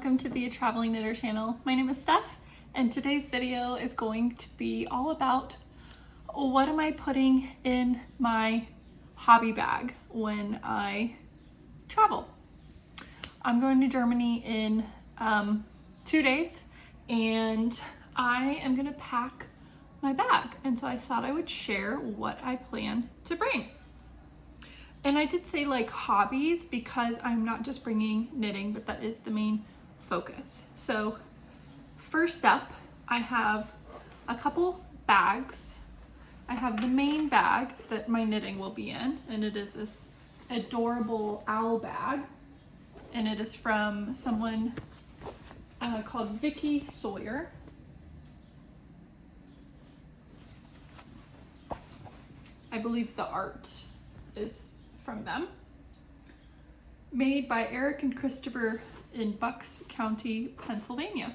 welcome to the Traveling Knitter channel. My name is Steph, and today's video is going to be all about what am I putting in my hobby bag when I travel. I'm going to Germany in 2 days, and I am gonna pack my bag, and so I thought I would share what I plan to bring. And I did say like hobbies because I'm not just bringing knitting, but that is the main focus. So first up, I have a couple bags. I have the main bag that my knitting will be in, and it is this adorable owl bag. And it is from someone called Vicky Sawyer. I believe the art is from them. Made by Eric and Christopher in Bucks County, Pennsylvania.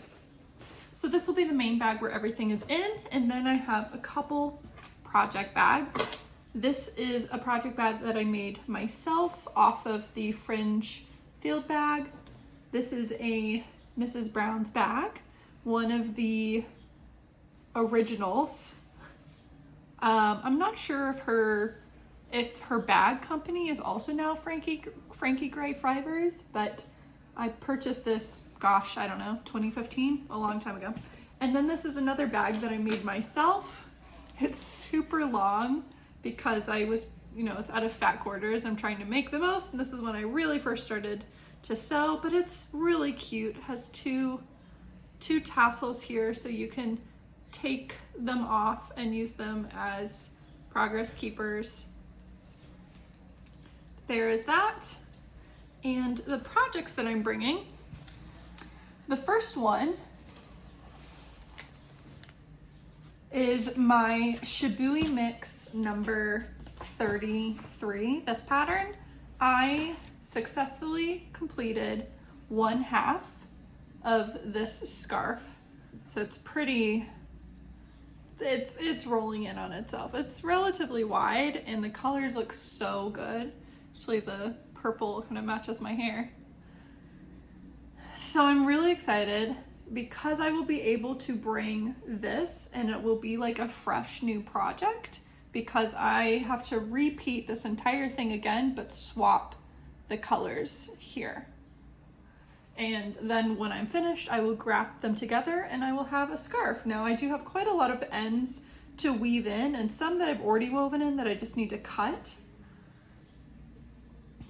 So this will be the main bag where everything is in, and then I have a couple project bags. This is a project bag that I made myself off of the Fringe field bag. This is a Mrs. Brown's bag, one of the originals. I'm not sure if her bag company is also now Frankie Gray Fibers, but I purchased this, gosh, I don't know, 2015, a long time ago. And then this is another bag that I made myself. It's super long because I was, it's out of fat quarters. I'm trying to make the most, and this is when I really first started to sew, but it's really cute. It has two tassels here, so you can take them off and use them as progress keepers. There is that. And the projects that I'm bringing, the first one is my Shibui Mix number 33, this pattern. I successfully completed 1/2 of this scarf. So it's pretty, it's rolling in on itself. It's relatively wide and the colors look so good. Actually, the purple kind of matches my hair. So I'm really excited because I will be able to bring this, and it will be like a fresh new project because I have to repeat this entire thing again, but swap the colors here. And then when I'm finished, I will graft them together and I will have a scarf. Now I do have quite a lot of ends to weave in, and some that I've already woven in that I just need to cut.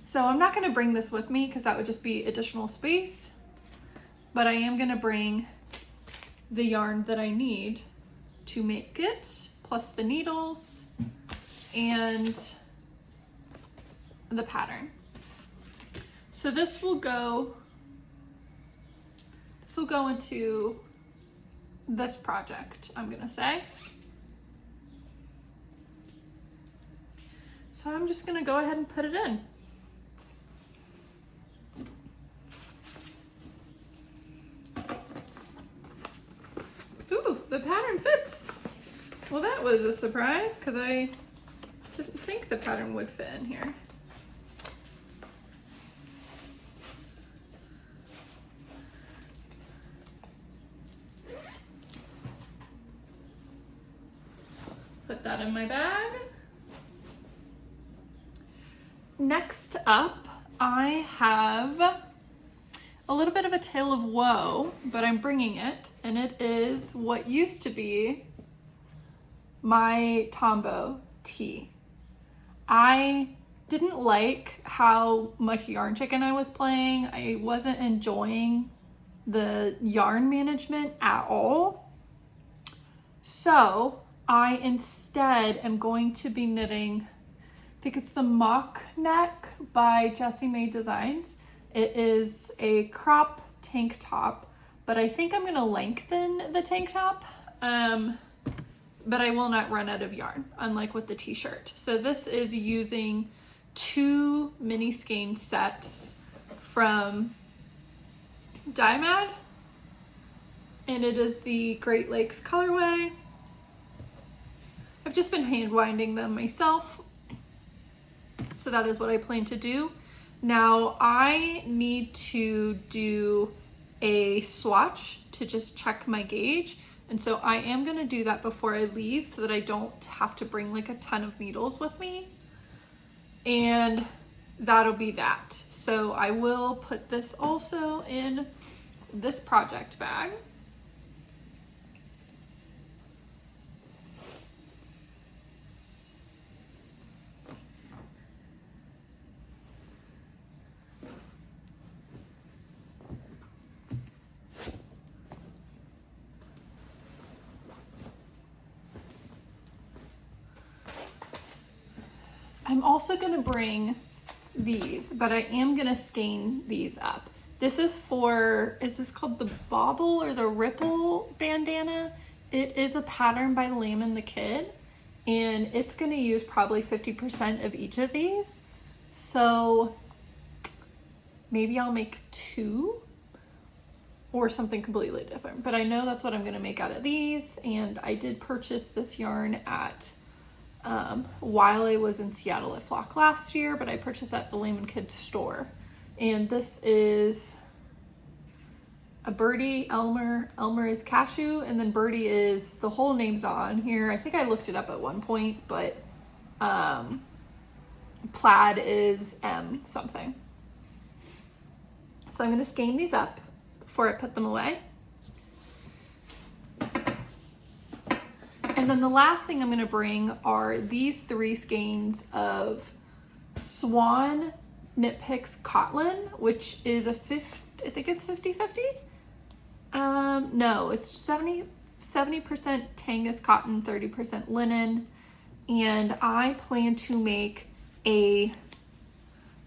So I'm not gonna bring this with me because that would just be additional space, but I am gonna bring the yarn that I need to make it, plus the needles and the pattern. So this will go into this project, I'm gonna say. So I'm just gonna go ahead and put it in. Ooh, the pattern fits. Well, that was a surprise because I didn't think the pattern would fit in here. Put that in my bag. Next up, I have a little bit of a tale of woe, but I'm bringing it, and it is what used to be my Tombow tee. I didn't like how much yarn chicken I was playing. I wasn't enjoying the yarn management at all. So I instead am going to be knitting, I think it's the Mock Neck by Jessie Mae Designs. It is a crop tank top, but I think I'm gonna lengthen the tank top, but I will not run out of yarn, unlike with the t-shirt. So this is using 2 mini skein sets from Dymad, and it is the Great Lakes colorway. I've just been hand winding them myself, so that is what I plan to do. Now I need to do a swatch to just check my gauge. And so I am gonna do that before I leave so that I don't have to bring like a ton of needles with me. And that'll be that. So I will put this also in this project bag. I'm also gonna bring these, but I am gonna skein these up. This is for, is this called the Bobble or the Ripple bandana? It is a pattern by Layman the Kid, and it's gonna use probably 50% of each of these. So maybe I'll make 2 or something completely different, but I know that's what I'm gonna make out of these. And I did purchase this yarn at while I was in Seattle at Flock last year, but I purchased at the Layman Kid store. And this is a Birdie, Elmer is Cashew, and then Birdie is, the whole name's on here. I think I looked it up at one point, but Plaid is M something. So I'm gonna skein these up before I put them away. And then the last thing I'm gonna bring are these 3 skeins of Swan Knit Picks Cotton, which is a I think it's 50-50. No, it's 70% Tangus cotton, 30% linen. And I plan to make a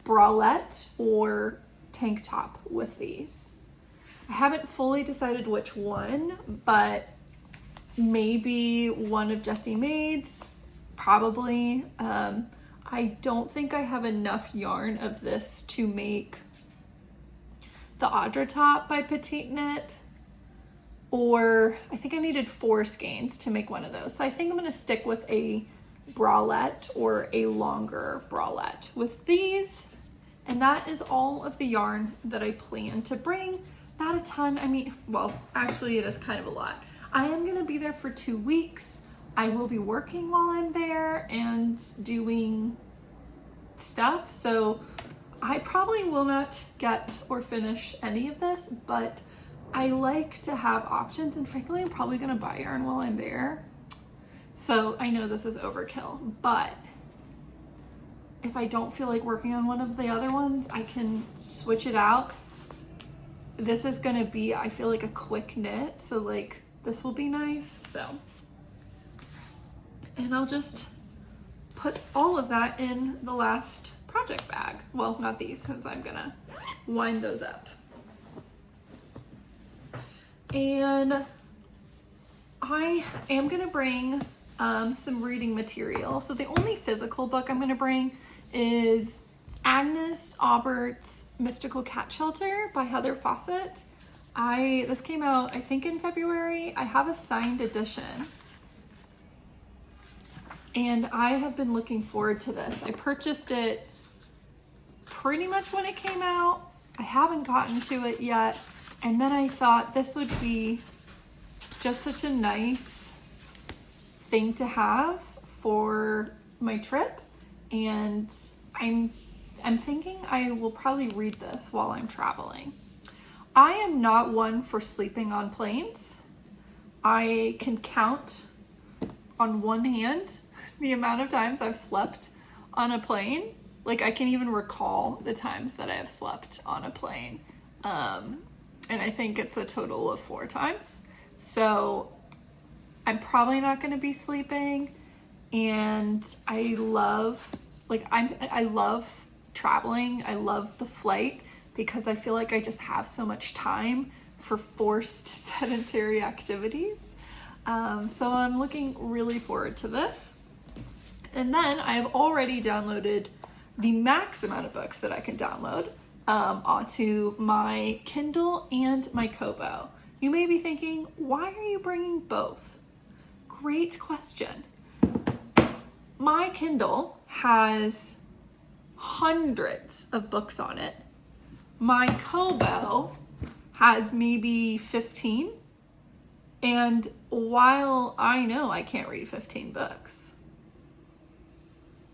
bralette or tank top with these. I haven't fully decided which one, but maybe one of Jessie Maid's, probably. I don't think I have enough yarn of this to make the Audra top by Petite Knit, or I think I needed 4 skeins to make one of those. So I think I'm gonna stick with a bralette or a longer bralette with these. And that is all of the yarn that I plan to bring. Not a ton, I mean, well, actually it is kind of a lot. I am gonna be there for 2 weeks. I will be working while I'm there and doing stuff. So I probably will not get or finish any of this, but I like to have options, and frankly, I'm probably gonna buy yarn while I'm there. So I know this is overkill, but if I don't feel like working on one of the other ones, I can switch it out. This is gonna be, I feel like, a quick knit, so like this will be nice. So, and I'll just put all of that in the last project bag. Well, not these, since I'm gonna wind those up. And I am gonna bring some reading material. So the only physical book I'm gonna bring is Agnes Aubert's Mystical Cat Shelter by Heather Fawcett. This came out, I think, in February. I have a signed edition, and I have been looking forward to this. I purchased it pretty much when it came out. I haven't gotten to it yet, and then I thought this would be just such a nice thing to have for my trip, and I'm thinking I will probably read this while I'm traveling. I am not one for sleeping on planes. I can count on one hand the amount of times I've slept on a plane. Like, I can even recall the times that I have slept on a plane. And I think it's a total of 4 times. So I'm probably not gonna be sleeping. And I love traveling. I love the flight because I feel like I just have so much time for forced sedentary activities. So I'm looking really forward to this. And then I have already downloaded the max amount of books that I can download onto my Kindle and my Kobo. You may be thinking, why are you bringing both? Great question. My Kindle has hundreds of books on it. My Kobo has maybe 15. And while I know I can't read 15 books,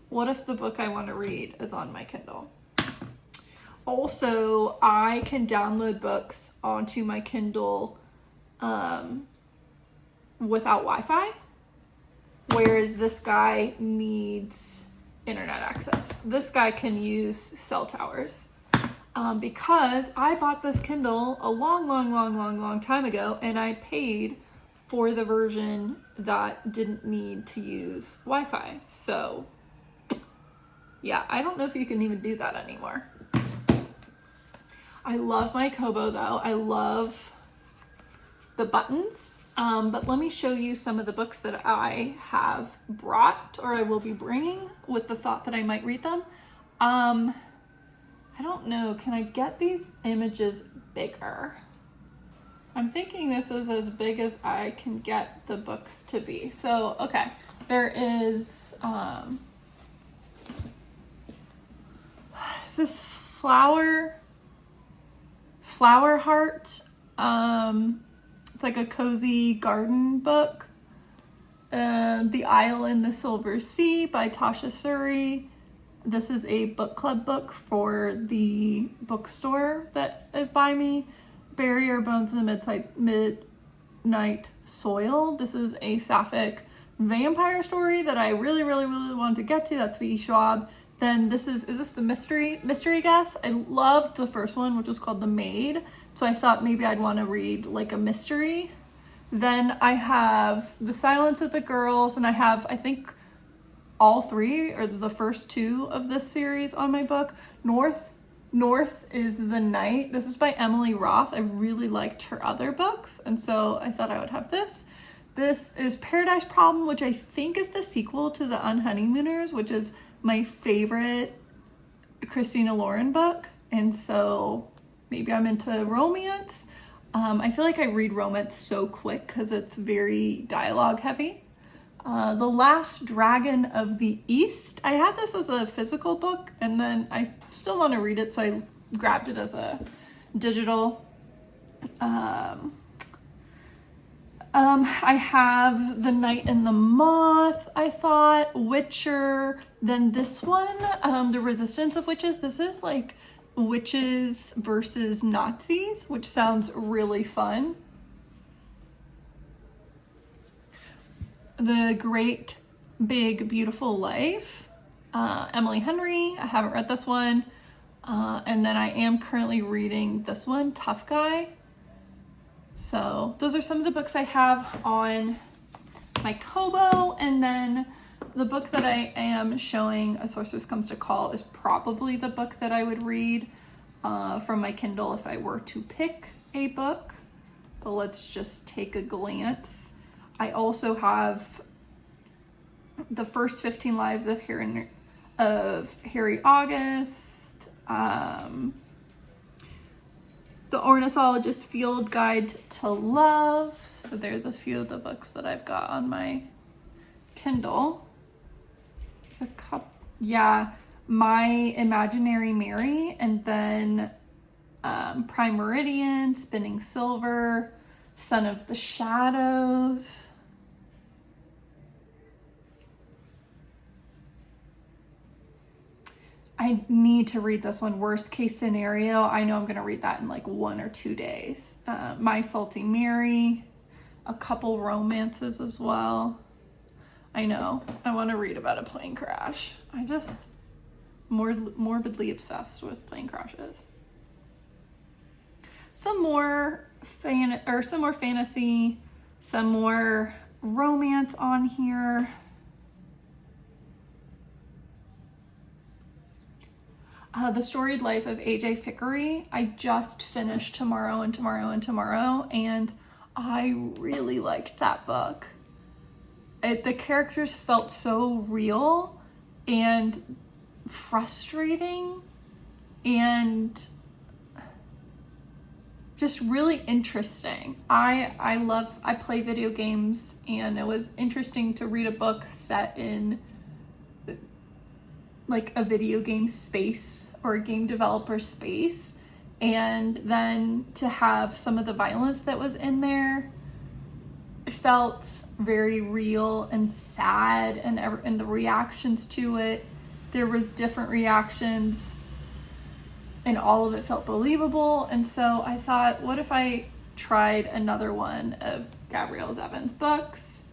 what if the book I want to read is on my Kindle? Also, I can download books onto my Kindle without Wi-Fi, whereas this guy needs internet access. This guy can use cell towers. Because I bought this Kindle a long time ago, and I paid for the version that didn't need to use Wi-Fi. So yeah, I don't know if you can even do that anymore. I love my Kobo though. I love the buttons. But let me show you some of the books that I have brought, or I will be bringing, with the thought that I might read them. I don't know, can I get these images bigger? I'm thinking this is as big as I can get the books to be. So, okay, there is this flower heart. It's like a cozy garden book. The Isle in the Silver Sea by Tasha Suri. This is a book club book for the bookstore that is by me. Bury Your Bones in the Midnight Soil. This is a sapphic vampire story that I really wanted to get to. That's V.E. Schwab. Then this is this the mystery guess? I loved the first one, which was called The Maid. So I thought maybe I'd want to read like a mystery. Then I have The Silence of the Girls, and I have, I think, all three or the first two of this series on my book. North is the Night. This is by Emily Roth. I really liked her other books, and so I thought I would have this. This is Paradise Problem, which I think is the sequel to The Unhoneymooners, which is my favorite Christina Lauren book, and so maybe I'm into romance. I feel like I read romance so quick because it's very dialogue heavy. The Last Dragon of the East. I had this as a physical book, and then I still want to read it, so I grabbed it as a digital. I have The Night and the Moth, I thought, Witcher, then this one, The Resistance of Witches. This is like witches versus Nazis, which sounds really fun. The Great Big Beautiful Life, Emily Henry. I haven't read this one. And then I am currently reading this one, Tough Guy. So those are some of the books I have on my Kobo. And then the book that I am showing, A Sorceress Comes to Call, is probably the book that I would read from my Kindle if I were to pick a book. But let's just take a glance. I also have The First 15 Lives of Harry August, The Ornithologist's Field Guide to Love. So there's a few of the books that I've got on my Kindle. There's a couple, yeah, My Imaginary Mary, and then Prime Meridian, Spinning Silver, Son of the Shadows. I need to read this one, Worst Case Scenario. I know I'm going to read that in like 1 or 2 days. My Salty Mary, a couple romances as well. I know, I want to read about a plane crash. I just morbidly obsessed with plane crashes. Some more fantasy, some more romance on here. The Storied Life of A.J. Fickery. I just finished Tomorrow and Tomorrow, and I really liked that book. The characters felt so real and frustrating and just really interesting. I play video games, and it was interesting to read a book set in like a video game space or a game developer space. And then to have some of the violence that was in there felt very real and sad, and the reactions to it, there was different reactions and all of it felt believable. And so I thought, what if I tried another one of Gabrielle Zevin's books?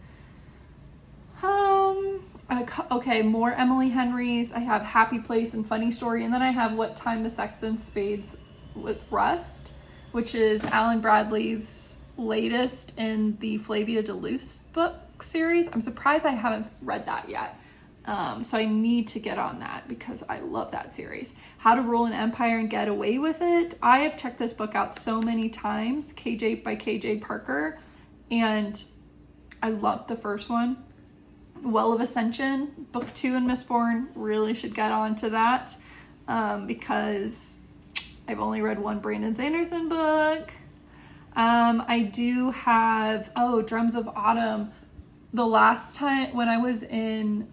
Okay, more Emily Henry's. I have Happy Place and Funny Story, and then I have What Time the Sexton Spades with Rust, which is Alan Bradley's latest in the Flavia DeLuce book series. I'm surprised I haven't read that yet. So I need to get on that because I love that series. How to Rule an Empire and Get Away with It. I have checked this book out so many times, KJ by KJ Parker, and I loved the first one. Well of Ascension, book 2 in Mistborn, really should get on to that because I've only read one Brandon Sanderson book. I do have, Drums of Autumn. The last time when I was in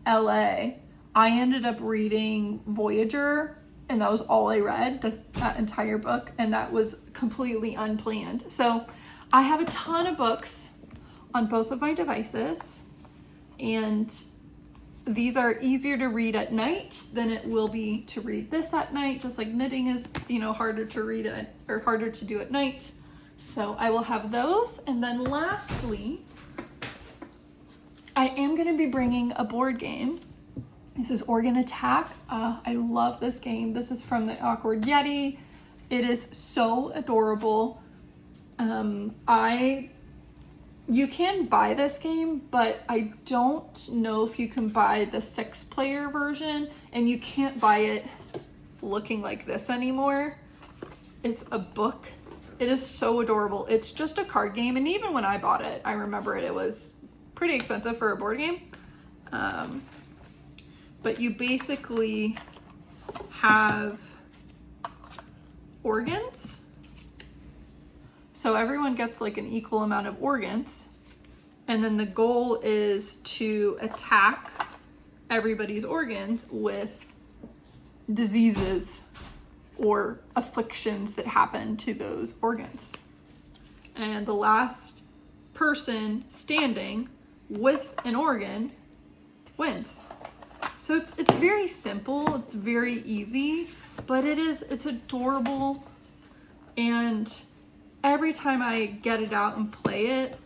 LA, I ended up reading Voyager, and that was all I read, that entire book, and that was completely unplanned. So I have a ton of books on both of my devices, and these are easier to read at night than it will be to read this at night, just like knitting is, harder to read or harder to do at night. So I will have those. And then lastly, I am going to be bringing a board game. This is Organ Attack. I love this game. This is from the Awkward Yeti. It is so adorable. You can buy this game, but I don't know if you can buy the 6-player version, and you can't buy it looking like this anymore. It's a book. It is so adorable. It's just a card game, and even when I bought it, I remember it was pretty expensive for a board game. But you basically have organs. So everyone gets like an equal amount of organs, and then the goal is to attack everybody's organs with diseases or afflictions that happen to those organs. And the last person standing with an organ wins. So it's very simple, it's very easy, but it's adorable, and every time I get it out and play it,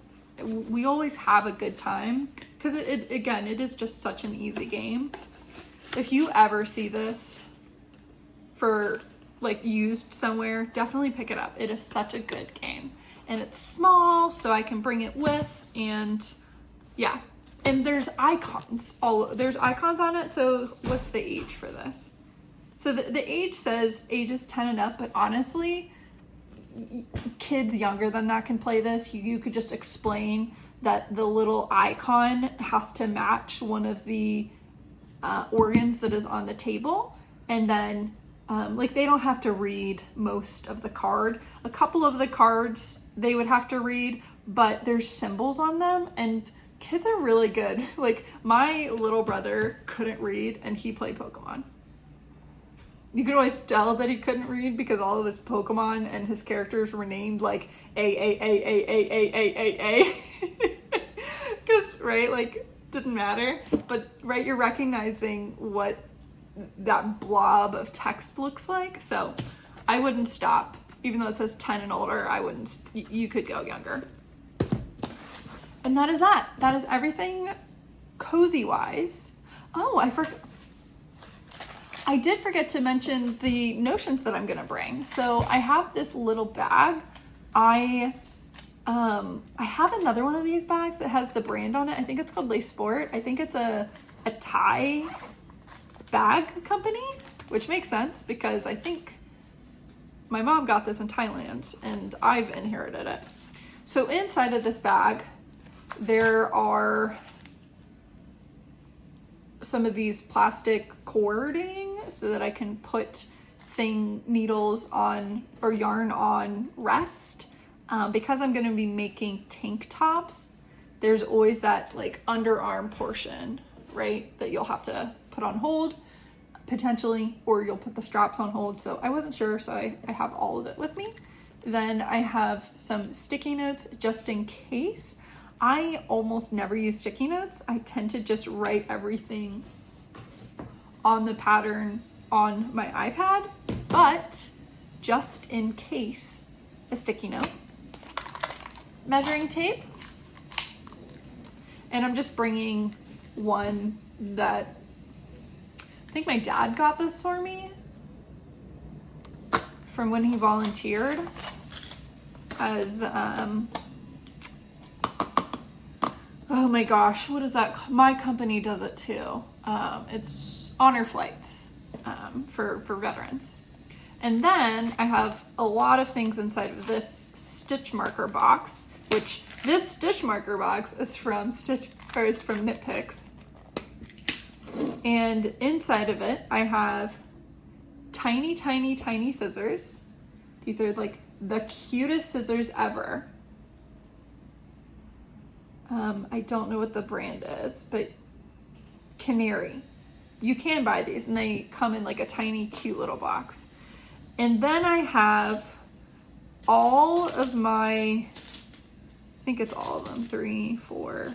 we always have a good time because it is just such an easy game. If you ever see this for like used somewhere, definitely pick it up. It is such a good game, and it's small, so I can bring it with, and yeah. And there's icons. There's icons on it. So what's the age for this? So the age says ages 10 and up, but honestly, kids younger than that can play this. You could just explain that the little icon has to match one of the organs that is on the table, and then they don't have to read most of the card. A couple of the cards they would have to read, but there's symbols on them, and kids are really good. Like my little brother couldn't read, and he played Pokemon. You could always tell that he couldn't read because all of his Pokemon and his characters were named like A. Because, right, like, didn't matter. But, right, you're recognizing what that blob of text looks like. So I wouldn't stop. Even though it says 10 and older, I wouldn't, you could go younger. And that is that. That is everything cozy-wise. Oh, I did forget to mention the notions that I'm gonna bring. So I have this little bag. I have another one of these bags that has the brand on it. I think it's called Le Sport. I think it's a Thai bag company, which makes sense because I think my mom got this in Thailand and I've inherited it. So inside of this bag, there are some of these plastic cording so that I can put needles on or yarn on rest. Because I'm going to be making tank tops, there's always that like underarm portion, right, that you'll have to put on hold. potentially, or you'll put the straps on hold. So I wasn't sure, so I have all of it with me. Then I have some sticky notes just in case. I almost never use sticky notes. I tend to just write everything on the pattern on my iPad, but just in case, a sticky note. Measuring tape. And I'm just bringing one that I think my dad got this for me from when he volunteered as, oh my gosh, what is that? My company does it too. It's honor flights for veterans. And then I have a lot of things inside of this stitch marker box, which this stitch marker box is from Knit Picks. And inside of it, I have tiny, tiny, tiny scissors. These are like the cutest scissors ever. I don't know what the brand is, but Canary. You can buy these and they come in like a tiny, cute little box. And then I have all of my, I think it's all of them, 3, 4,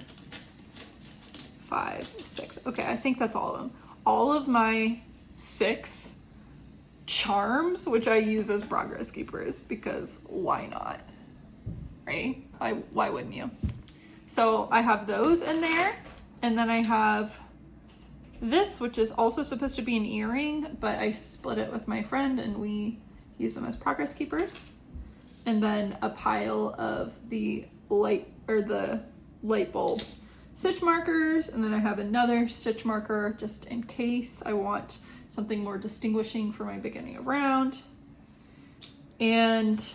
5, 6. Okay, I think that's all of them. All of my 6 charms, which I use as progress keepers because why not, right? Why wouldn't you? So I have those in there, and then I have this, which is also supposed to be an earring, but I split it with my friend and we use them as progress keepers. And then a pile of the light bulb stitch markers, and then I have another stitch marker just in case I want something more distinguishing for my beginning of round. And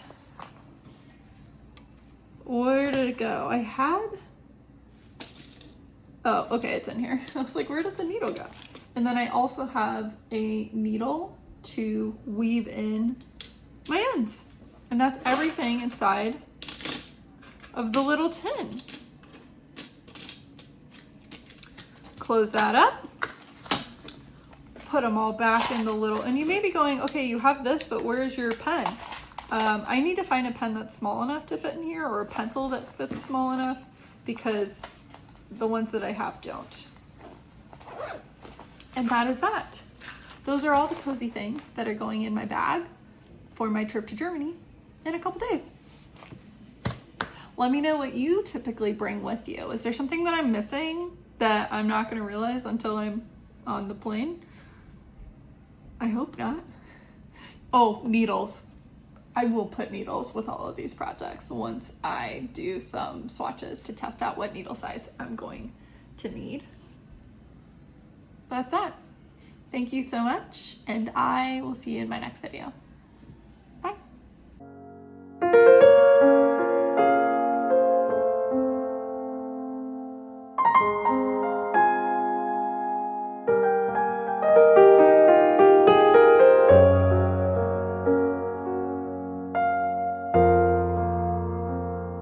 where did it go? I had, oh, okay, it's in here. I was like, where did the needle go? And then I also have a needle to weave in my ends. And that's everything inside of the little tin. Close that up. Put them all back in the little, and you may be going, okay, you have this, but where's your pen? I need to find a pen that's small enough to fit in here, or a pencil that fits small enough, because the ones that I have don't. And that is that. Those are all the cozy things that are going in my bag for my trip to Germany in a couple days. Let me know what you typically bring with you. Is there something that I'm missing that I'm not going to realize until I'm on the plane? I hope not. Oh, needles. I will put needles with all of these projects once I do some swatches to test out what needle size I'm going to need. That's that. Thank you so much, and I will see you in my next video.